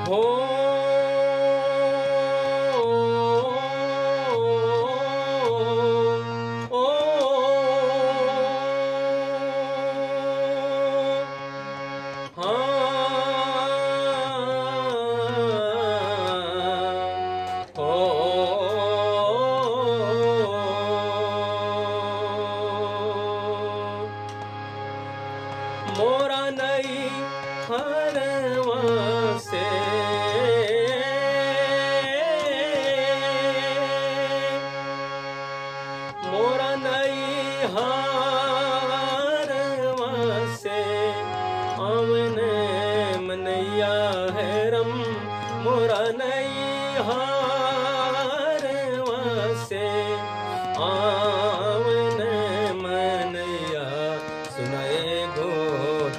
हो ओ हाँ मोरा नई हरवा से मोरा नई हारवा से आमने मनैया है रम मोरा नई हारवा से आमने मनैया सुनाए गो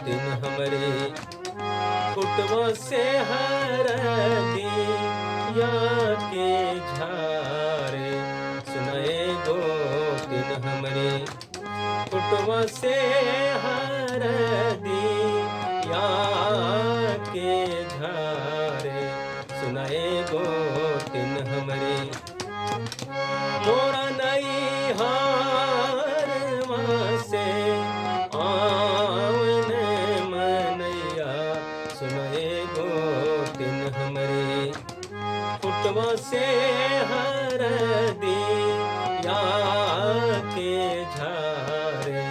दिन हमरे कुटवा से हर दिया के झारे सुनाए गो दिन हमरे कुटवा से हर दिया के झारे सुनाए गो दिन हमरे मोरा नई हारवा से आमने मनैया सुनाए गो दिन हमरे फुटवा से हर दिया के झारे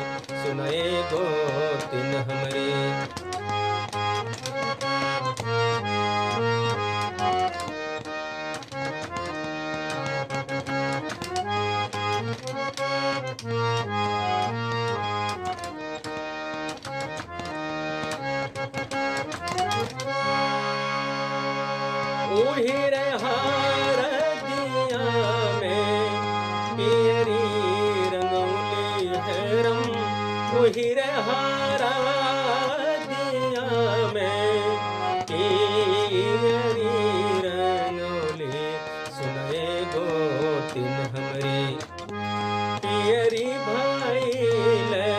सुनाए गो दिन हमरे ओही रे हार दिया में पियरी रंगौली है रम ओही रे हार दिया में पियरी रंगौली सुनाए गो दिन हमरे पियरी भाई ले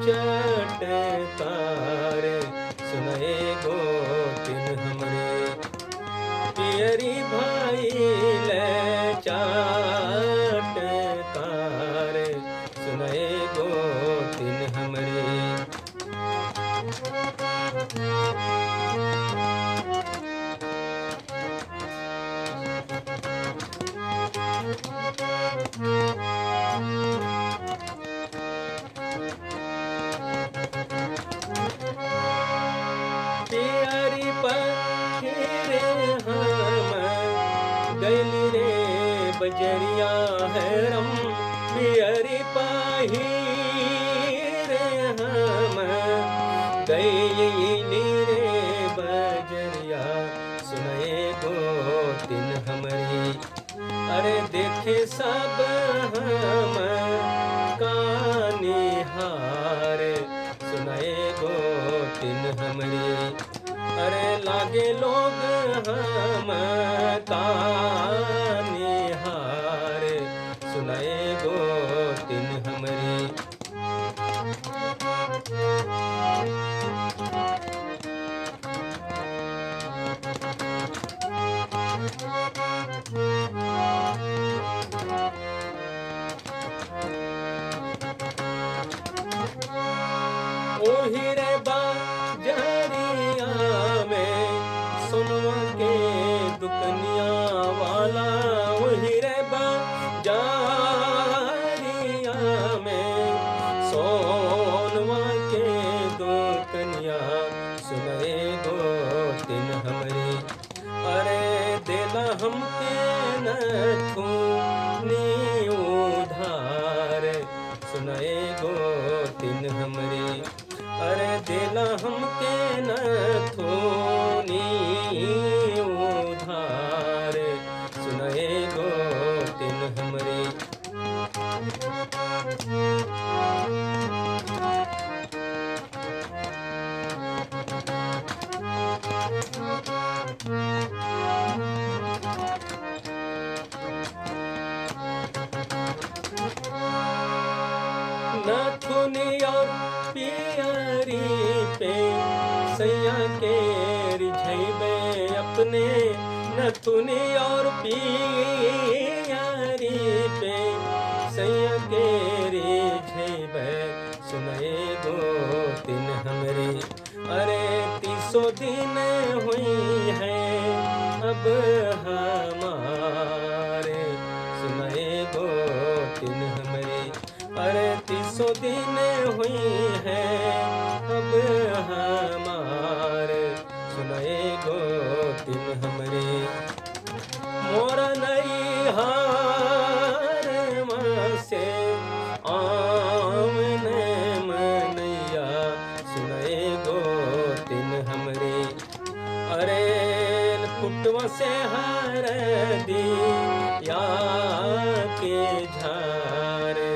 चटकार सुनाए गो दिन हमरे पियरी भाई ले चाटकार सुनाए गो दिन हमरे पियरी पखेरे हम गैली रे बजरिया है रम पियरी पाहीरे हम गैली रे बजरिया सुनाए गो दिन हमरे अरे देखे सब हम कानिहार सुनाए गो दिन हमरे अरे लागे लोग हम कानिहार सुनाए गो दिन हमरे ओही रे बाजरिया में सुनवा के दुकनिया वाला ओही रे बाजरिया में सोनवा के दुकनिया सुनाए गो दिन हमरे अरे देला हमके न थूनी उधार सुनाए गो दिन हमरे अरे देला हमके न थोनी उधार सुनाए गो दिन हमरे नथुनी और पियरी पे सैया के रिझैबे अपने नथुनी और पियरी पे सैया के रिझैबे सुनए गोतिन हमरे अरे 30 दिन हुई है अब हमारे सुनए गोतिन हमरे अरे 30 दिन हुई है अब हमारे सुनए गोतिन हमरे मोरा नैहार से आमने मनैया सुनए गोतिन हमरे अरे कुटवा से हर दी या के झारे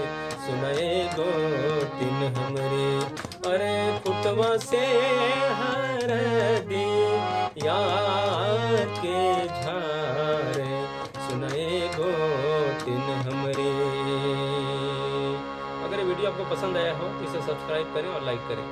सुनए गोतिन हमरे अरे कुटवा से हर दी या के झारे सुनए गोतिन हमरे। अगर वीडियो आपको पसंद आया हो तो इसे सब्सक्राइब करें और लाइक करें।